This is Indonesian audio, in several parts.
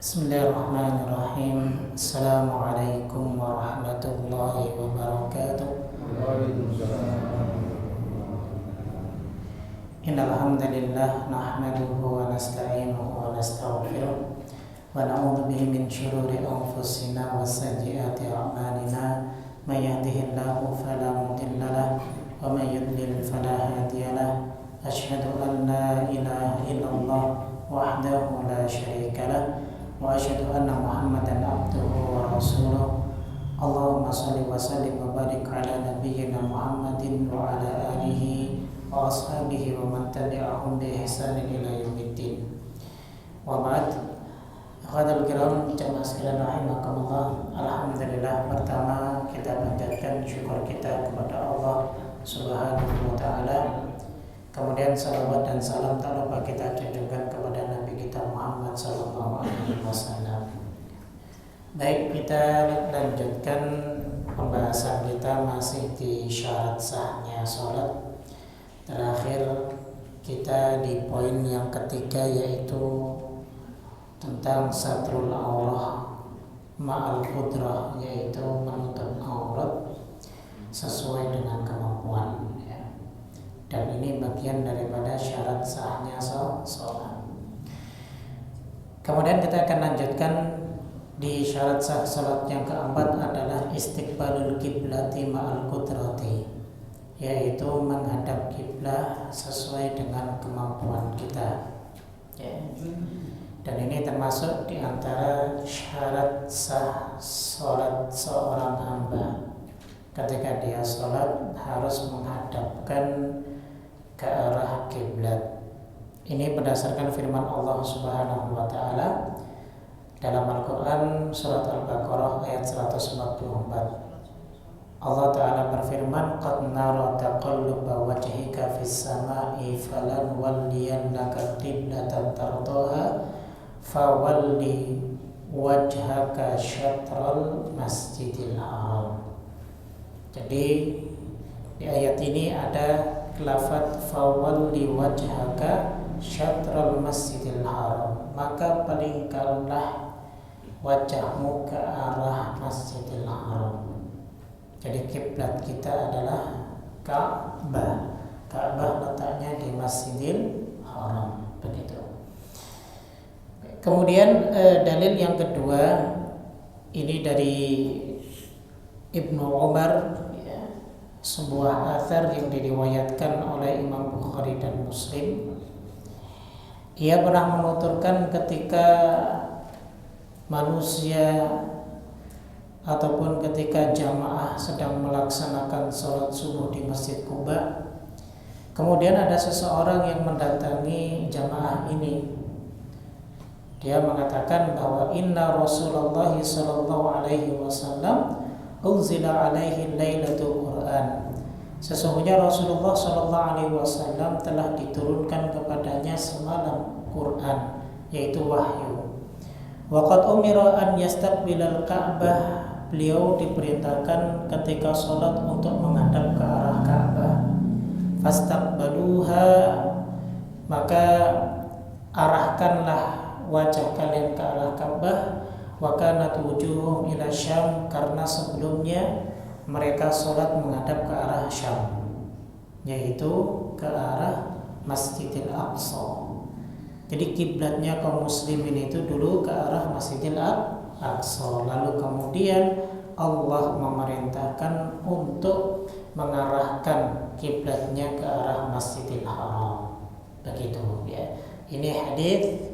Bismillahirrahmanirrahim. Assalamualaikum warahmatullahi wabarakatuh. Innal hamdalillah nahmaduhu wa nasta'inuhu wa nastaghfiruh wa na'udzu bihi min shururi anfusina wa sayyiati a'malina. May yahdihillahu fala mudilla lahu wa may yudlil fala hadiya lahu. Asyhadu an la ilaha illallah wahdahu la syarika lahu wa asyhadu anna Muhammadan abduhu wa rasuluh. Allahumma shalli wa sallim wa barik ala nabiyyina Muhammadin wa ala alihi wa ashabihi wa man tabi'ahum bi ihsanin ila yaumiddin. Wa ba'd. Akhwatul kiram, jamaah sekalian rahimakumullah. Alhamdulillah, pertama kita panjatkan syukur kita kepada Allah Subhanahu wa taala. Kemudian salawat dan salam tak lupa kita tujukan kepada Nabi kita Muhammad sallallahu alaihi wasallam. Baik, kita lanjutkan pembahasan kita masih di syarat sahnya sholat. Terakhir kita di poin yang ketiga, yaitu tentang satrul aurah ma'al qudrah, yaitu menutup aurat sesuai dengan kemampuan. Dan ini bagian daripada syarat sahnya sholat. Kemudian kita akan lanjutkan di syarat sah sholat yang keempat adalah istiqbalul kiblati ma'al qudrati, yaitu menghadap kiblah sesuai dengan kemampuan kita. Dan ini termasuk di antara syarat sah sholat seorang hamba. Ketika dia sholat harus menghadapkan ke arah kiblat. Ini berdasarkan firman Allah Subhanahu wa taala dalam Al-Qur'an surat Al-Baqarah ayat 144. Allah taala berfirman, "Qad nara taqalluba wajhika fis sama'i falan walliyannaka qiblatan tardaha fawalli wajhaka syatral masjidil haram." Jadi di ayat ini ada lafaz fawalli wajhaka syatral masjidil haram, maka palingkanlah wajahmu ke arah masjidil haram. Jadi kiblat kita adalah Ka'bah. Ka'bah letaknya di Masjidil Haram, begitu. Kemudian dalil yang kedua ini dari Ibnu Umar, sebuah athar yang diriwayatkan oleh Imam Bukhari dan Muslim. Ia pernah menuturkan ketika manusia ataupun ketika jamaah sedang melaksanakan sholat subuh di Masjid Quba, kemudian ada seseorang yang mendatangi jamaah ini. Dia mengatakan bahwa inna Rasulullah sallallahu alaihi wasallam unzila alaihi lailatul Quran. Sesungguhnya Rasulullah sallallahu alaihi wasallam telah diturunkan kepadanya semalam Quran, yaitu wahyu. Wa qad umira an yastaqbilal Ka'bah. Beliau diperintahkan ketika sholat untuk menghadap ke arah Ka'bah. Fastaqbaluha, maka arahkanlah wajah kalian ke arah Ka'bah. Wa kanat wujuhum ila Syam, karena sebelumnya mereka sholat menghadap ke arah Syam, yaitu ke arah Masjidil Aqsa. Jadi kiblatnya kaum muslimin itu dulu ke arah Masjidil Aqsa. Lalu kemudian Allah memerintahkan untuk mengarahkan kiblatnya ke arah Masjidil Haram. Begitu ya. Ini hadis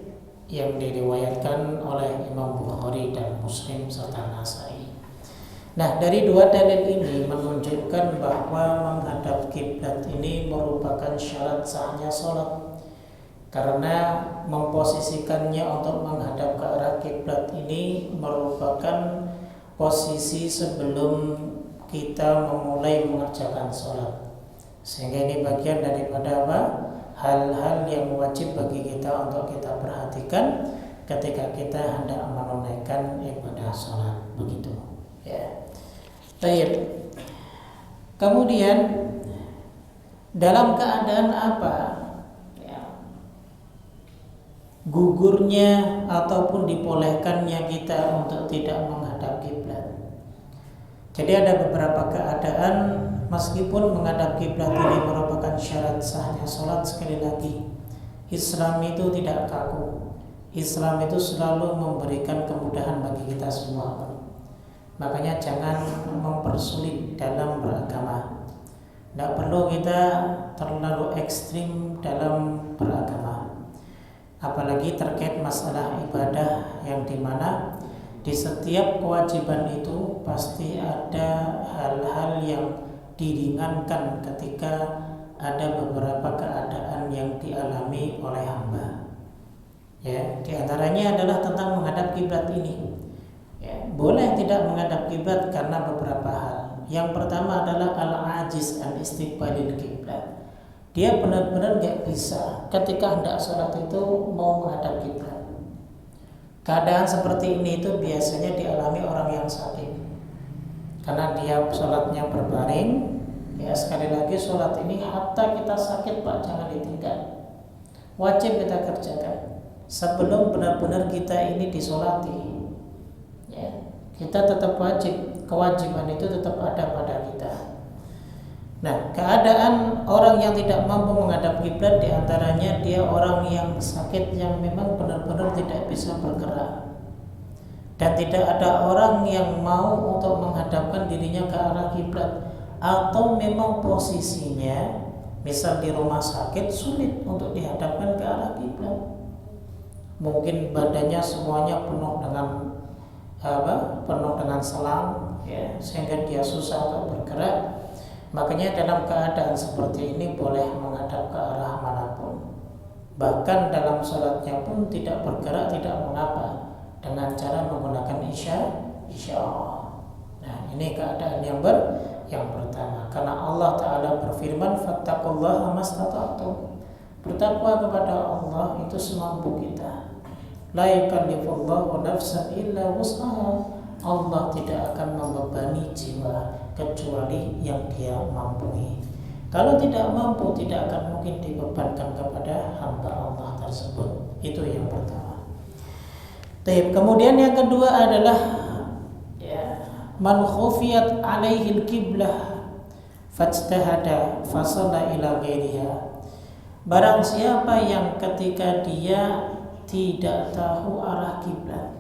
yang diriwayatkan oleh Imam Bukhari dan Muslim serta Nasai. Nah, dari dua dalil ini menunjukkan bahwa menghadap kiblat ini merupakan syarat sahnya sholat. Karena memposisikannya untuk menghadap ke arah kiblat ini merupakan posisi sebelum kita memulai mengerjakan sholat. Sehingga ini bagian daripada apa? Hal-hal yang wajib bagi kita untuk kita perhatikan ketika kita hendak menunaikan ibadah sholat, begitu ya. Baik. Kemudian dalam keadaan apa gugurnya ataupun dibolehkannya kita untuk tidak menghadap kiblat. Jadi ada beberapa keadaan meskipun menghadap kiblat ini merupakan syarat sahnya sholat, sekali lagi Islam itu tidak kaku. Islam itu selalu memberikan kemudahan bagi kita semua. Makanya jangan mempersulit dalam beragama. Tidak perlu kita terlalu ekstrim dalam beragama, apalagi terkait masalah ibadah yang dimana di setiap kewajiban itu pasti ada hal-hal yang diringankan ketika ada beberapa keadaan yang dialami oleh hamba. Ya, di antaranya adalah tentang menghadap kiblat ini. Ya, boleh tidak menghadap kiblat karena beberapa hal. Yang pertama adalah al-ajiz an istiqbalil kiblat. Dia benar-benar nggak bisa ketika hendak sholat itu mau menghadap kiblat. Keadaan seperti ini itu biasanya dialami orang yang sakit, karena dia sholatnya berbaring. Ya, sekali lagi sholat ini hatta kita sakit Pak, jangan ditinggal. Wajib kita kerjakan sebelum benar-benar kita ini disolati. Ya, kita tetap wajib, kewajiban itu tetap ada pada kita. Nah, keadaan orang yang tidak mampu menghadap kiblat diantaranya dia orang yang sakit yang memang benar-benar tidak bisa bergerak, dan tidak ada orang yang mau untuk menghadapkan dirinya ke arah kiblat, atau memang posisinya misal di rumah sakit sulit untuk dihadapkan ke arah kiblat. Mungkin badannya semuanya penuh dengan selang, ya, sehingga dia susah untuk bergerak. Makanya dalam keadaan seperti ini boleh menghadap ke arah manapun. Bahkan dalam sholatnya pun tidak bergerak, tidak mengapa, dengan cara menggunakan isyarat. Nah, ini keadaan yang pertama. Karena Allah Ta'ala berfirman, fattaqullaha mastata'tum. Bertakwa kepada Allah itu semampu kita. La yukallifullahu nafsan illa wus'aha. Allah tidak akan membebani jiwa kecuali yang dia mampu. Kalau tidak mampu, tidak akan mungkin dibebankan kepada hamba Allah tersebut. Itu yang pertama. Kemudian yang kedua adalah man khufiyat alaihi al-qiblah fajtahada fasalla ila ghairiha. Barang siapa yang ketika dia tidak tahu arah kiblat,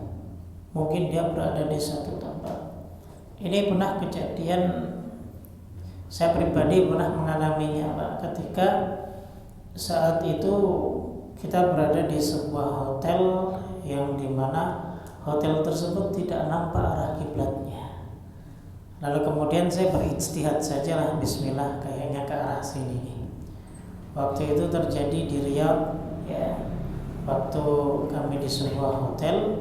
mungkin dia berada di satu tempat. Ini pernah kejadian, saya pribadi pernah mengalaminya Pak, ketika saat itu kita berada di sebuah hotel yang dimana hotel tersebut tidak nampak arah kiblatnya. Lalu kemudian saya berijtihad saja lah, bismillah, kayaknya ke arah sini. Waktu itu terjadi di Riyadh, ya, waktu kami di sebuah hotel.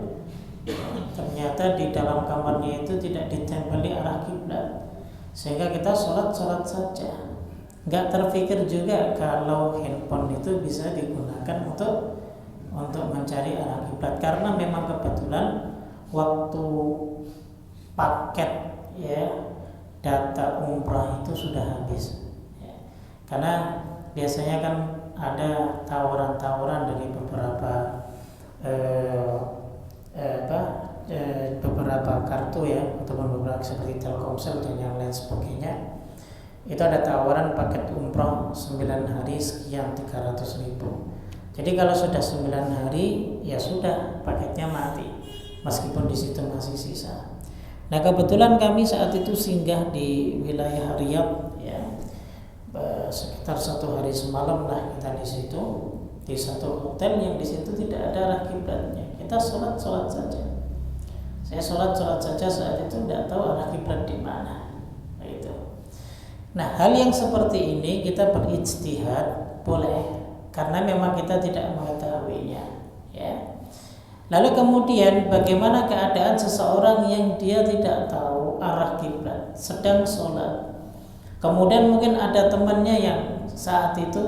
Ternyata di dalam kamarnya itu tidak ditempeli arah kiblat, sehingga kita sholat saja. Nggak terpikir juga kalau handphone itu bisa digunakan untuk mencari arah kiblat, karena memang kebetulan waktu paket, ya, data umrah itu sudah habis, ya. Karena biasanya kan ada tawaran-tawaran dari beberapa beberapa kartu, ya, ataupun beberapa seperti Telkomsel dan yang lain sebagainya. Itu ada tawaran paket umroh 9 hari sekian 300.000. Jadi kalau sudah 9 hari ya sudah, paketnya mati, meskipun di situ masih sisa. Nah, kebetulan kami saat itu singgah di wilayah Riyadh, ya, sekitar 1 hari semalam lah kita di situ, di satu hotel yang di situ tidak ada arah kiblatnya. Kita sholat saja. Saya sholat saja saat itu, tidak tahu arah kiblat di mana. Gitu. Nah, hal yang seperti ini kita berijtihad boleh, karena memang kita tidak mengetahuinya, ya. Lalu kemudian bagaimana keadaan seseorang yang dia tidak tahu arah kiblat, sedang sholat. Kemudian mungkin ada temannya yang saat itu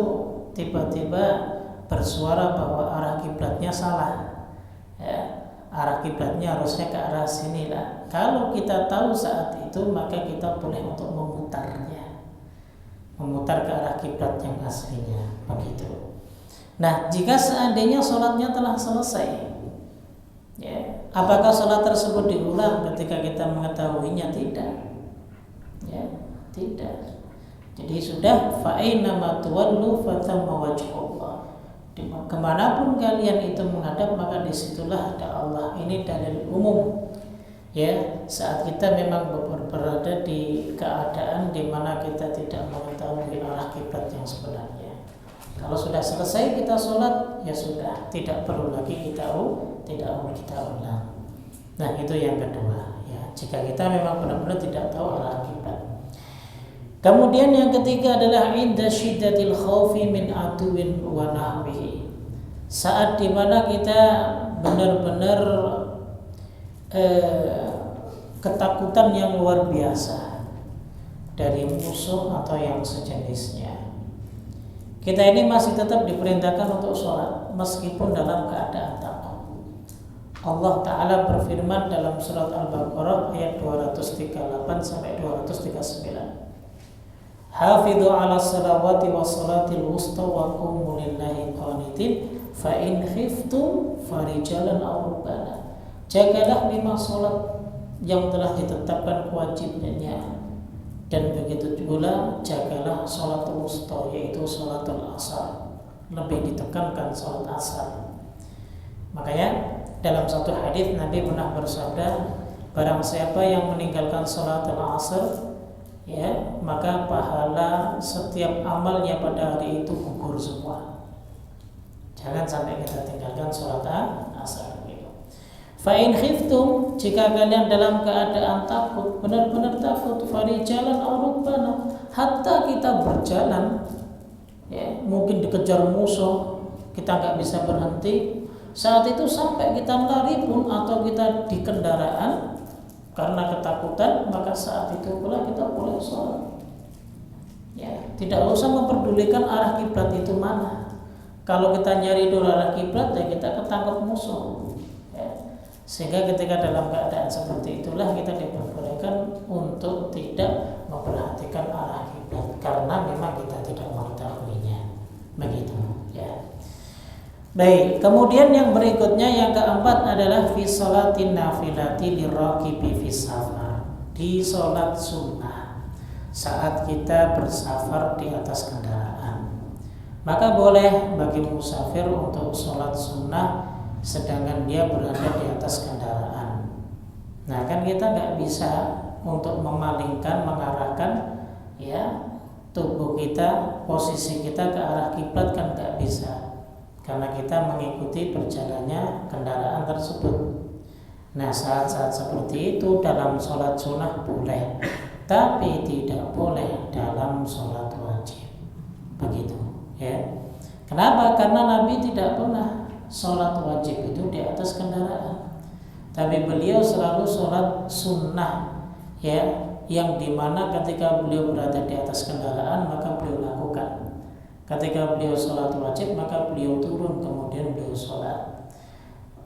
tiba-tiba bersuara bahwa arah kiblatnya salah, ya. Arah kiblatnya harusnya ke arah sini lah. Kalau kita tahu saat itu, maka kita boleh untuk memutar ke arah kiblat yang aslinya, begitu. Nah, jika seandainya sholatnya telah selesai, ya, apakah sholat tersebut diulang ketika kita mengetahuinya? Tidak, ya, tidak. Jadi sudah fa'aina ma tuwallu fathamma wajhullah. Kemanapun kalian itu menghadap, maka disitulah ada Allah. Ini dalil umum. Ya, saat kita memang berada di keadaan di mana kita tidak mengetahui arah kiblat yang sebenarnya. Kalau sudah selesai kita sholat, ya sudah, tidak perlu lagi kita ulang. Nah, itu yang kedua. Ya, jika kita memang benar-benar tidak tahu arah kiblat. Kemudian yang ketiga adalah inda syiddatil khaufi min aduwin wa nahwihi. Saat dimana kita benar-benar ketakutan yang luar biasa dari musuh atau yang sejenisnya, kita ini masih tetap diperintahkan untuk sholat meskipun dalam keadaan takut. Allah Ta'ala berfirman dalam surat Al-Baqarah ayat 238 sampai 239. Hafidhu ala salawati wa salatil wusta wa qumu lillahi qanitin fa in khiftum farijalan aw rukbana. Jagalah 5 salat yang telah ditetapkan kewajibannya, dan begitu pula jagalah salatul wusta, yaitu salatul asar. Lebih ditekankan salat asar. Makanya dalam satu hadis Nabi pernah bersabda, barang siapa yang meninggalkan salatul asar, ya, maka pahala setiap amalnya pada hari itu gugur semua. Jangan sampai kita tinggalkan sholat asar. Fa in khiftum, jika kalian dalam keadaan takut, benar-benar takut, farijalan aw rukbana, hatta kita berjalan, ya, mungkin dikejar musuh, kita nggak bisa berhenti. Saat itu sampai kita lari pun atau kita di kendaraan karena ketakutan, maka saat itu pula kita boleh sholat. Ya, tidak usah memperdulikan arah kiblat itu mana. Kalau kita nyari dulu arah kiblat, ya kita ketangkep musuh. Ya. Sehingga ketika dalam keadaan seperti itulah kita diperbolehkan untuk tidak memperhatikan arah kiblat karena memang kita tidak mengetahuinya. Begitu, ya. Baik, kemudian yang berikutnya yang keempat adalah fi sholatin nafilati liraqibi fi safar. Di sholat sunnah saat kita bersafar di atas kendaraan, maka boleh bagi musafir untuk sholat sunnah sedangkan dia berada di atas kendaraan. Nah, kan kita nggak bisa untuk memalingkan, mengarahkan, ya, tubuh kita, posisi kita ke arah kiblat, kan nggak bisa. Karena kita mengikuti berjalannya kendaraan tersebut. Nah, saat-saat seperti itu dalam sholat sunnah boleh, tapi tidak boleh dalam sholat wajib. Begitu, ya. Kenapa? Karena Nabi tidak pernah sholat wajib itu di atas kendaraan, tapi beliau selalu sholat sunnah, ya, yang dimana ketika beliau berada di atas kendaraan maka beliau lakukan. Ketika beliau sholat wajib maka beliau turun kemudian beliau sholat.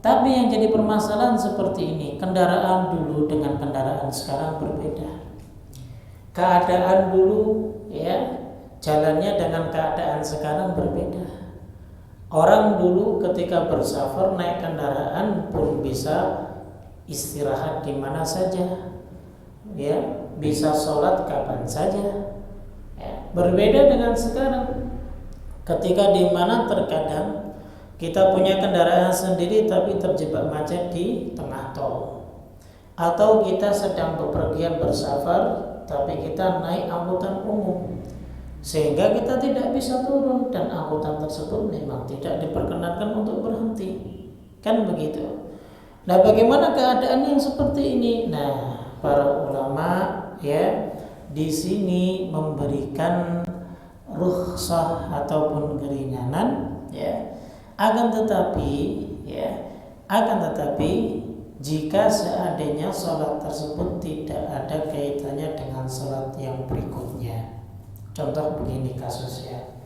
Tapi yang jadi permasalahan seperti ini, kendaraan dulu dengan kendaraan sekarang berbeda. Keadaan dulu, ya, jalannya dengan keadaan sekarang berbeda. Orang dulu ketika bersafar naik kendaraan pun bisa istirahat di mana saja, ya, bisa sholat kapan saja, ya. Berbeda dengan sekarang. Ketika di mana terkadang kita punya kendaraan sendiri tapi terjebak macet di tengah tol, atau kita sedang bepergian bersafar tapi kita naik angkutan umum sehingga kita tidak bisa turun dan angkutan tersebut memang tidak diperkenankan untuk berhenti, kan begitu. Nah, bagaimana keadaan yang seperti ini? Nah, para ulama, ya, di sini memberikan rukhsah ataupun keringanan, ya, akan tetapi jika seandainya sholat tersebut tidak ada kaitannya dengan sholat yang berikutnya. Contoh begini kasusnya,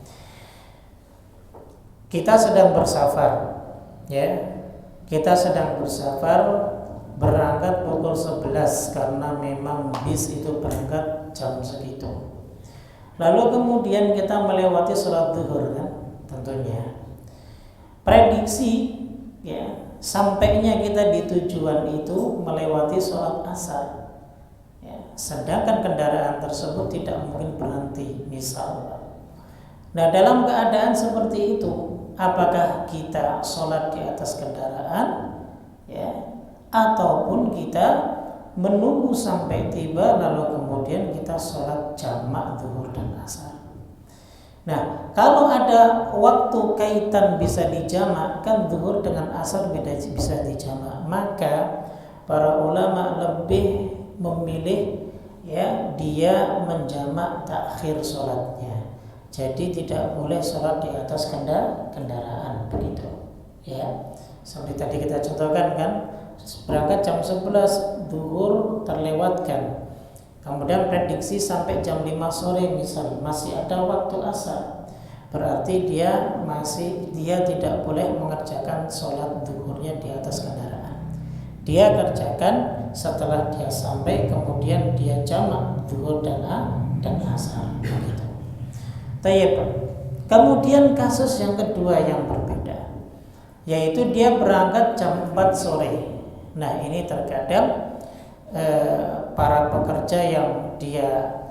kita sedang bersafar, ya, berangkat pukul 11 karena memang bis itu berangkat jam segitu. Lalu kemudian kita melewati sholat zuhur, kan, tentunya. prediksi ya sampainya kita di tujuan itu melewati sholat asar ya, sedangkan kendaraan tersebut tidak mungkin berhenti misal. Nah dalam keadaan seperti itu, apakah kita sholat di atas kendaraan ya, ataupun kita menunggu sampai tiba lalu kemudian kita sholat jamak zuhur dan asar. Nah kalau ada waktu kaitan bisa dijamak, kan zuhur dengan asar bisa dijamak, maka para ulama lebih memilih ya dia menjamak takhir sholatnya. Jadi tidak boleh sholat di atas kendaraan begitu ya. Seperti tadi kita contohkan kan, berangkat jam 11 zuhur terlewatkan, kemudian prediksi sampai jam 5 sore misal masih ada waktu asar, berarti dia tidak boleh mengerjakan sholat zuhurnya di atas kendaraan. Dia kerjakan setelah dia sampai, kemudian dia jamak zuhur dan asar begitu. Tayyib. Kemudian kasus yang kedua yang berbeda, yaitu dia berangkat jam 4 sore. Nah ini terkadang para pekerja yang dia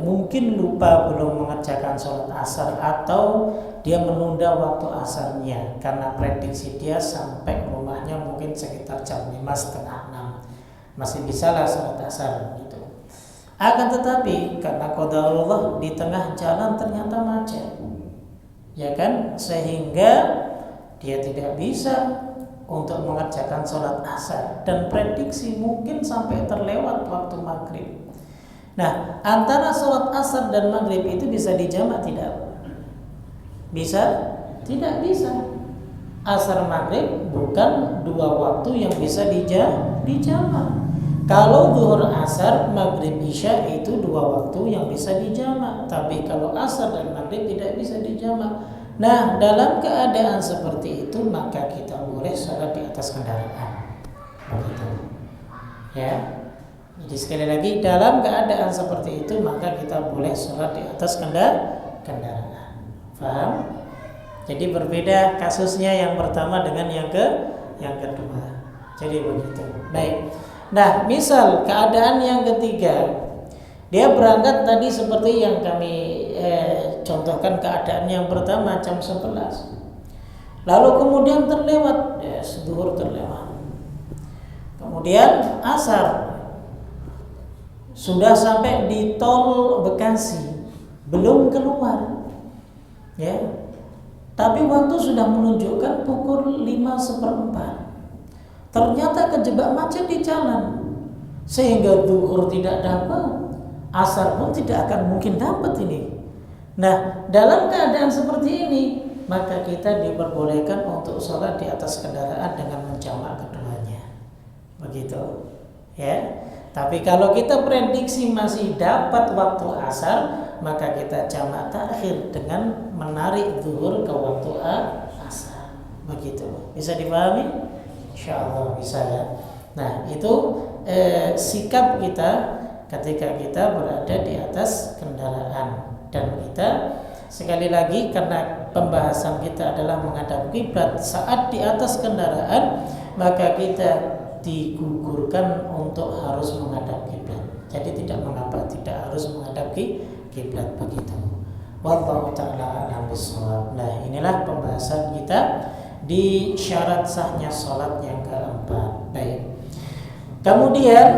mungkin lupa belum mengerjakan sholat asar, atau dia menunda waktu asarnya karena prediksi dia sampai rumahnya mungkin sekitar jam 5:30, 6 masih bisa lah sholat asar gitu. Akan tetapi karena qadarullah di tengah jalan ternyata macet ya kan, sehingga dia tidak bisa untuk mengerjakan sholat asar dan prediksi mungkin sampai terlewat waktu maghrib. Nah antara sholat asar dan maghrib itu bisa dijamak tidak? Bisa? Tidak bisa. Asar maghrib bukan dua waktu yang bisa dijamak. Kalau zuhur asar maghrib isya itu dua waktu yang bisa dijamak, tapi kalau asar dan maghrib tidak bisa dijamak. Nah dalam keadaan seperti itu maka kita boleh sholat di atas kendaraan begitu ya. Jadi sekali lagi, dalam keadaan seperti itu maka kita boleh sholat di atas kendaraan. Paham? Jadi berbeda kasusnya yang pertama dengan yang kedua. Jadi begitu. Baik. Nah misal keadaan yang ketiga, dia berangkat tadi seperti yang kami contohkan keadaan yang pertama jam 11, lalu kemudian terlewat zuhur terlewat, kemudian asar sudah sampai di tol Bekasi belum keluar ya, tapi waktu sudah menunjukkan pukul 5:15, ternyata kejebak macet di jalan sehingga zuhur tidak dapat, asar pun tidak akan mungkin dapat ini. Nah dalam keadaan seperti ini maka kita diperbolehkan untuk sholat di atas kendaraan dengan menjamak keduanya begitu ya. Tapi kalau kita prediksi masih dapat waktu asar, maka kita jamak takhir dengan menarik zuhur ke waktu asar begitu. Bisa dipahami? Insyaallah bisa ya. Nah itu sikap kita ketika kita berada di atas kendaraan, dan kita sekali lagi karena pembahasan kita adalah menghadap kiblat, saat di atas kendaraan maka kita digugurkan untuk harus menghadap kiblat. Jadi tidak mengapa tidak harus menghadap kiblat begitu. Wallahu ta'ala a'lam bishawab. Nah inilah pembahasan kita di syarat sahnya sholat yang keempat. Baik. Kemudian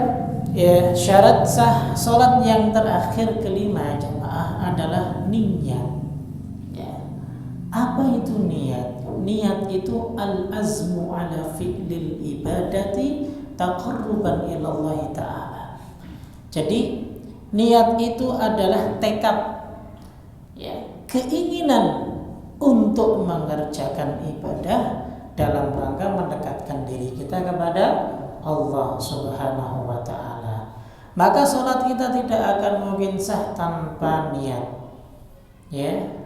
ya, syarat sah sholat yang terakhir kelima jemaah adalah niat. Ya. Apa itu niat? Niat itu al-azmu ala fi'lil ibadati taqarruban ilallah ta'ala. Jadi niat itu adalah tekad ya, keinginan untuk mengerjakan ibadah dalam rangka mendekatkan diri kita kepada Allah Subhanahu wa ta'ala. Maka sholat kita tidak akan mungkin sah tanpa niat ya.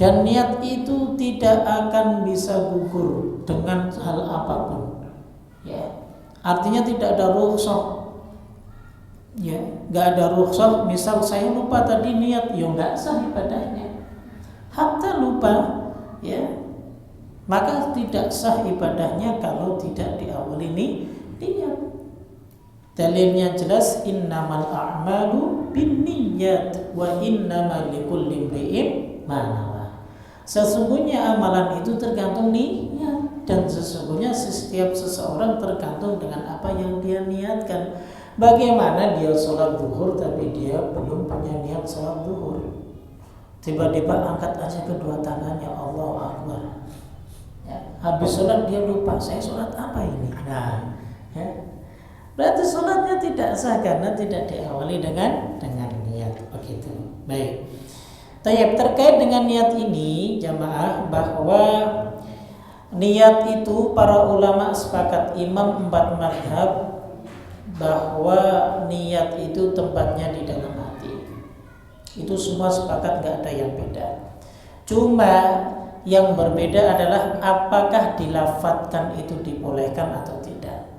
Dan niat itu tidak akan bisa gugur dengan hal apapun ya. Artinya tidak ada rukhsah ya, nggak ada rukhsah. Misal saya lupa tadi niat, ya nggak sah ibadahnya. Hatta lupa ya, maka tidak sah ibadahnya kalau tidak diawali niat. Dalilnya jelas, innamal a'malu binniyat wa innamal likulli imri'in ma nawa. Sesungguhnya amalan itu tergantung niat, dan sesungguhnya setiap seseorang tergantung dengan apa yang dia niatkan. Bagaimana dia sholat zuhur tapi dia belum punya niat sholat zuhur, tiba-tiba angkat aja kedua tangannya, Allahu Akbar. Habis sholat dia lupa, saya sholat apa ini? Nah, ya. Berarti sholatnya tidak sah karena tidak diawali dengan niat, begitu. Baik. Terkait dengan niat ini, jamaah, bahwa niat itu para ulama sepakat, imam 4 mazhab, bahwa niat itu tempatnya di dalam hati. Itu semua sepakat, gak ada yang beda. Cuma yang berbeda adalah apakah dilafatkan itu dibolehkan atau tidak.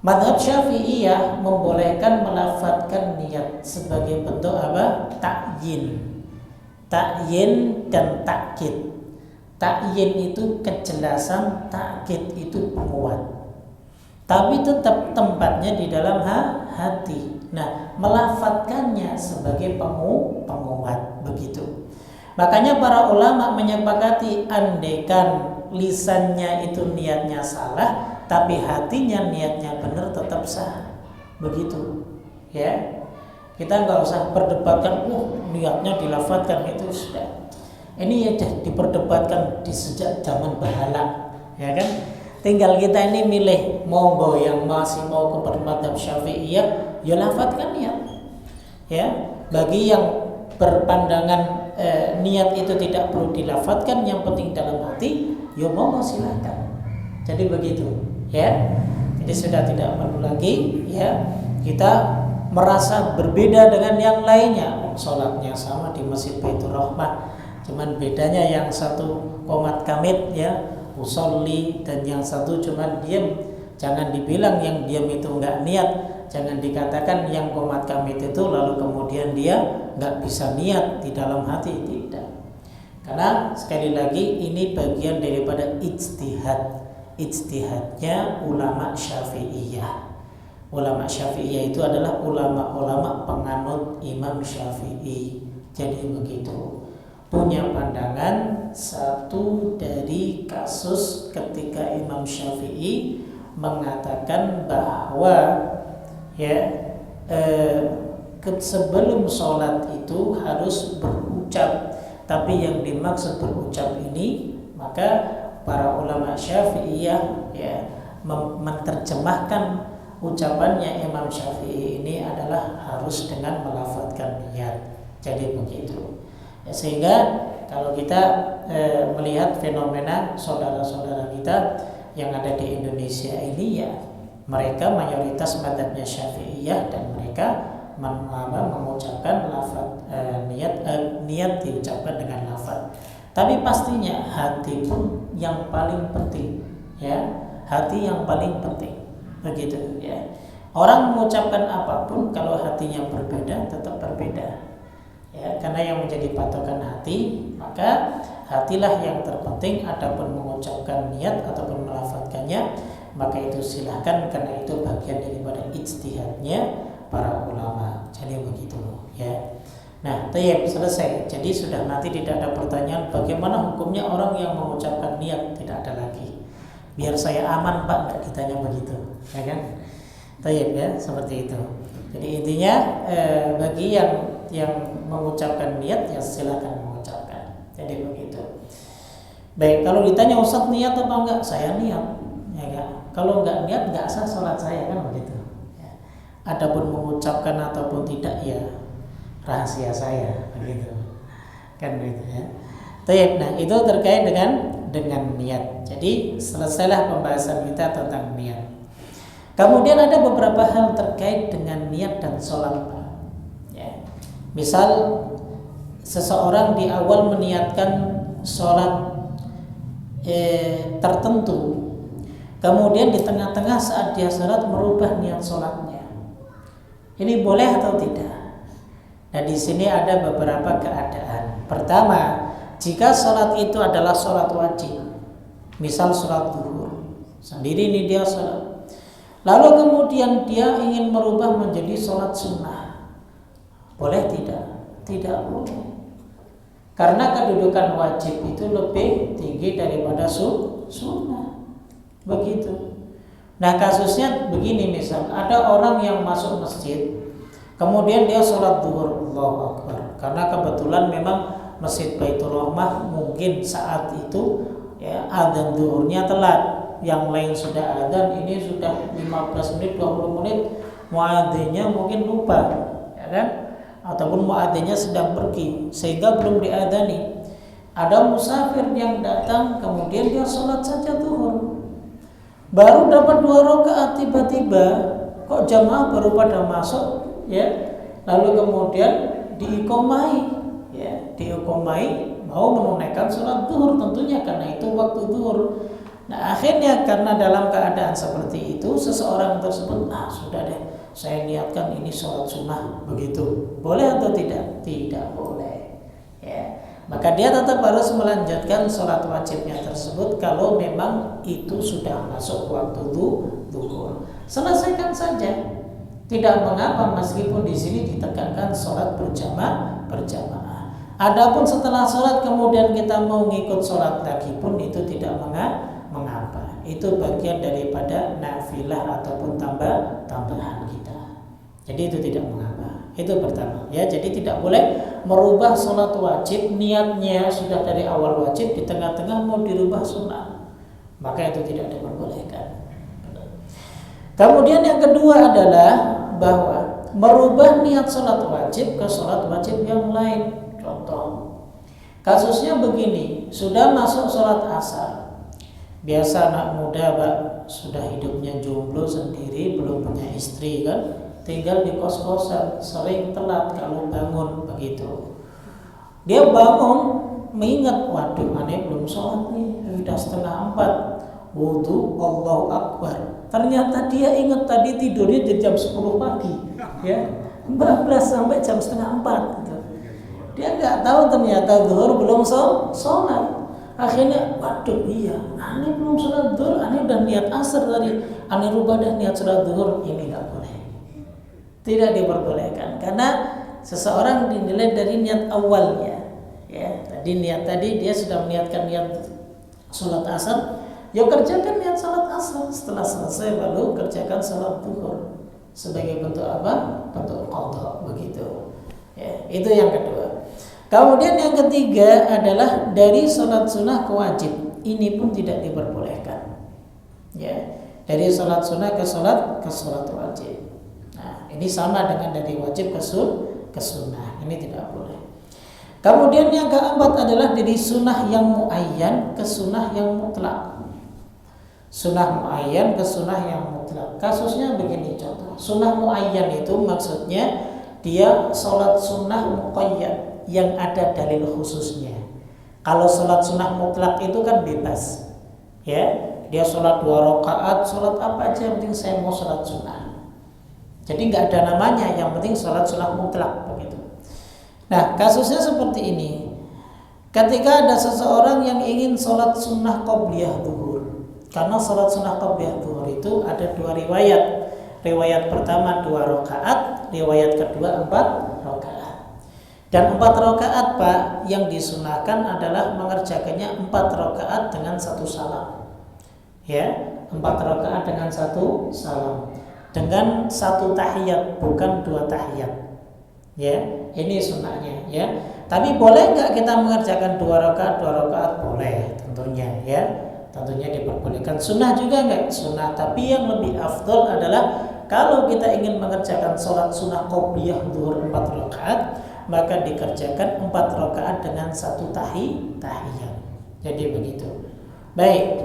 Mazhab Syafi'iyah membolehkan melafatkan niat sebagai bentuk apa? Ta'yin dan takkid. Ta'yin itu kejelasan, takkid itu penguat. Tapi tetap tempatnya di dalam hati. Nah, melafatkannya sebagai penguat, begitu. Makanya para ulama menyepakati, andaikan lisannya itu niatnya salah, tapi hatinya niatnya benar, tetap sah, begitu. Ya, kita nggak usah perdebatkan, niatnya dilafatkan itu sudah. Ini ya diperdebatkan di sejak zaman bahala, ya kan? Tinggal kita ini milih, monggo yang masih mau ke mazhab Syafi'iyah, ya lafatkan niat. Ya, bagi yang berpandangan niat itu tidak perlu dilafatkan, yang penting dalam hati, ya monggo silakan. Jadi begitu, ya. Jadi sudah tidak perlu lagi, ya, kita merasa berbeda dengan yang lainnya. Sholatnya sama di Masjid Baitur Rahmah, cuman bedanya yang satu qomat kamit, ya, usolli, dan yang satu cuma diam. Jangan dibilang yang diam itu enggak niat, jangan dikatakan yang qomat kamit itu lalu kemudian dia enggak bisa niat di dalam hati, tidak. Karena sekali lagi ini bagian daripada ijtihadnya ulama Syafi'iyah. Ulama Syafi'iyah itu adalah ulama-ulama penganut Imam Syafi'i. Jadi begitu, punya pandangan. Satu dari kasus ketika Imam Syafi'i mengatakan bahwa sebelum sholat itu harus berucap, tapi yang dimaksud berucap ini, maka para ulama Syafi'iyah menerjemahkan ucapannya Imam Syafi'i ini adalah harus dengan melafadzkan niat. Jadi begitu. Sehingga kalau kita melihat fenomena saudara-saudara kita yang ada di Indonesia ini, ya, mereka mayoritas mazhabnya Syafi'iyah dan mereka mengucapkan lafaz niat diucapkan dengan lafaz. Tapi pastinya hati pun yang paling penting, ya, hati yang paling penting, begitu, ya. Orang mengucapkan apapun kalau hatinya berbeda tetap berbeda. Ya, karena yang menjadi patokan hati, maka hatilah yang terpenting. Adapun mengucapkan niat ataupun melafadzkannya, maka itu silahkan, karena itu bagian daripada ijtihadnya para ulama. Jadi begitu, ya. Nah, selesai. Jadi sudah, nanti tidak ada pertanyaan bagaimana hukumnya orang yang mengucapkan niat, tidak ada lagi. Biar saya aman, Pak, enggak ditanya begitu, ya kan? Ya, seperti itu. Jadi intinya bagi yang mengucapkan niat, ya silakan mengucapkan. Jadi begitu. Baik, kalau ditanya Ustaz niat apa enggak? Saya niat, ya kan? Kalau enggak niat, enggak sah sholat saya, kan begitu. Ya. Adapun mengucapkan ataupun tidak, ya rahasia saya, begitu. Kan begitu, ya. Nah, itu terkait dengan niat. Jadi selesailah pembahasan kita tentang niat. Kemudian ada beberapa hal terkait dengan niat dan sholat. Ya. Misal seseorang di awal meniatkan sholat tertentu, kemudian di tengah-tengah saat dia sholat merubah niat sholatnya. Ini boleh atau tidak? Nah, di sini ada beberapa keadaan. Pertama, jika sholat itu adalah sholat wajib, Misal sholat zuhur, sendiri ini dia sholat. Lalu kemudian dia ingin merubah menjadi sholat sunnah. Boleh tidak? Tidak boleh. Karena kedudukan wajib itu lebih tinggi daripada sunnah. Begitu. Nah kasusnya begini, misal ada orang yang masuk masjid, kemudian dia sholat zuhur, Allahu Akbar. Karena kebetulan memang Masjid Baitur Rahmah mungkin saat itu ya adzan zuhurnya telat. Yang lain sudah adzan, ini sudah 15 menit, 20 menit, muadzinnya mungkin lupa, ya kan? Ataupun muadzinnya sedang pergi sehingga belum diadzani. Ada musafir yang datang, kemudian dia sholat saja zuhur. Baru dapat 2 rakaat, tiba-tiba kok jamaah baru pada masuk, ya. Lalu kemudian diiqomai, ya, diiqomai mau menunaikan sholat zuhur tentunya karena itu waktu zuhur. Nah akhirnya karena dalam keadaan seperti itu seseorang tersebut, sudah deh, saya niatkan ini sholat sunnah, begitu. Boleh atau tidak? Tidak boleh, ya. Maka dia tetap harus melanjutkan sholat wajibnya tersebut kalau memang itu sudah masuk waktu zuhur. Selesaikan saja, tidak mengapa meskipun di sini ditekankan sholat berjamaah. Adapun setelah sholat kemudian kita mau ngikut sholat lagi pun itu tidak mengapa. Itu bagian daripada nafilah ataupun tambahan kita. Jadi itu tidak mengapa. Itu pertama, ya. Jadi tidak boleh merubah sholat wajib, niatnya sudah dari awal wajib, di tengah-tengah mau dirubah sunnah, maka itu tidak diperbolehkan. Kemudian yang kedua adalah bahwa merubah niat sholat wajib ke sholat wajib yang lain. Contoh, kasusnya begini, sudah masuk sholat asar. Biasa anak muda Pak, sudah hidupnya jomblo sendiri, belum punya istri kan, tinggal di kos-kosan, sering telat kalau bangun, begitu. Dia bangun mengingat, waduh aneh belum sholat nih, sudah 3:30, wudu, Allahu Akbar. Ternyata dia ingat tadi tidurnya di jam 10 pagi, ya, 14 sampai jam 3:30 gitu. Dia nggak tahu ternyata zuhur belum sholat. Akhirnya, waduh iya, aneh belum sholat zuhur, aneh udah niat asar tadi, aneh rubah dah niat sholat zuhur. Ini nggak boleh, tidak diperbolehkan, karena seseorang dinilai dari niat awalnya, ya. Tadi dia sudah meniatkan niat sholat asar, ya kerjakan niat sholat asar, setelah selesai baru kerjakan sholat zuhur sebagai bentuk apa? Bentuk qadha, begitu. Ya, itu yang kedua. Kemudian yang ketiga adalah dari sholat sunnah ke wajib. Ini pun tidak diperbolehkan, ya. Dari sholat sunnah ke sholat wajib. Nah, ini sama dengan dari wajib ke sunnah. Ini tidak boleh. Kemudian yang keempat adalah dari sunnah yang muayyan ke sunnah yang mutlak. Sunnah muayyan ke sunnah yang mutlak. Kasusnya begini, contoh. Sunnah muayyan itu maksudnya dia sholat sunnah muqayyad yang ada dalil khususnya. Kalau sholat sunnah mutlak itu kan bebas, ya. Dia sholat 2 rakaat, sholat apa aja, yang penting saya mau sholat sunnah. Jadi nggak ada namanya, yang penting sholat sunnah mutlak, begitu. Nah kasusnya seperti ini. Ketika ada seseorang yang ingin sholat sunnah qobliyah zuhur, karena sholat sunnah qobliyah zuhur itu ada 2 riwayat. Riwayat pertama 2 rakaat, riwayat kedua 4 rakaat. Dan 4 rakaat Pak, yang disunahkan adalah mengerjakannya 4 rakaat dengan 1 salam. Ya, 4 rakaat dengan 1 salam. Dengan 1 tahiyat, bukan 2 tahiyat. Ya, ini sunnahnya, ya. Tapi boleh nggak kita mengerjakan 2 rakaat? 2 rakaat boleh, tentunya, ya. Tentunya diperbolehkan. Sunnah juga nggak? Sunnah. Tapi yang lebih afdol adalah kalau kita ingin mengerjakan sholat sunnah qobliyah zuhur 4 rakaat, maka dikerjakan 4 rakaat dengan 1 tahiyat. Jadi begitu. Baik.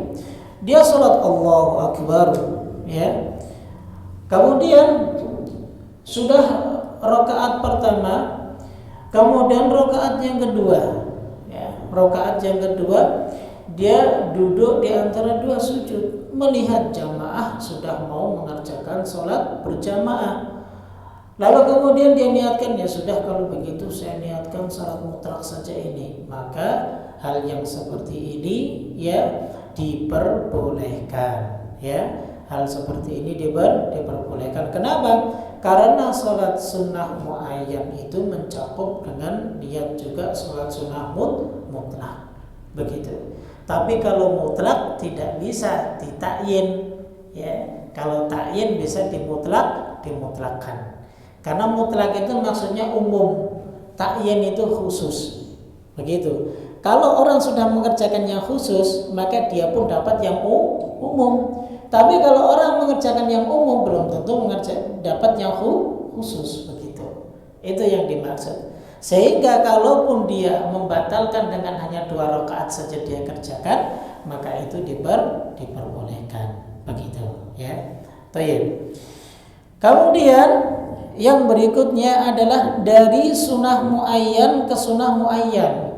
Dia sholat Allahu Akbar, ya. Kemudian sudah rakaat pertama, kemudian rakaat yang kedua, ya. Rakaat yang kedua dia duduk di antara 2 sujud, melihat jamaah sudah mau mengerjakan sholat berjamaah. Lalu kemudian dia niatkan, ya sudah kalau begitu saya niatkan salat mutlak saja ini. Maka hal yang seperti ini, ya, diperbolehkan, ya. Hal seperti ini diperbolehkan. Kenapa? Karena sholat sunnah muayyan itu mencakup dengan niat juga sholat sunnah mutlak, begitu. Tapi kalau mutlak tidak bisa ditakyin, ya. Kalau takyin bisa dimutlakkan. Karena mutlak itu maksudnya umum, takyin itu khusus, begitu. Kalau orang sudah mengerjakan yang khusus, maka dia pun dapat yang umum. Tapi kalau orang mengerjakan yang umum, belum tentu dapat yang khusus, begitu. Itu yang dimaksud. Sehingga kalaupun dia membatalkan dengan hanya 2 rakaat saja dia kerjakan, maka itu diperbolehkan, begitu, ya. Baik. Kemudian yang berikutnya adalah dari sunnah muayyan ke sunnah muayyan.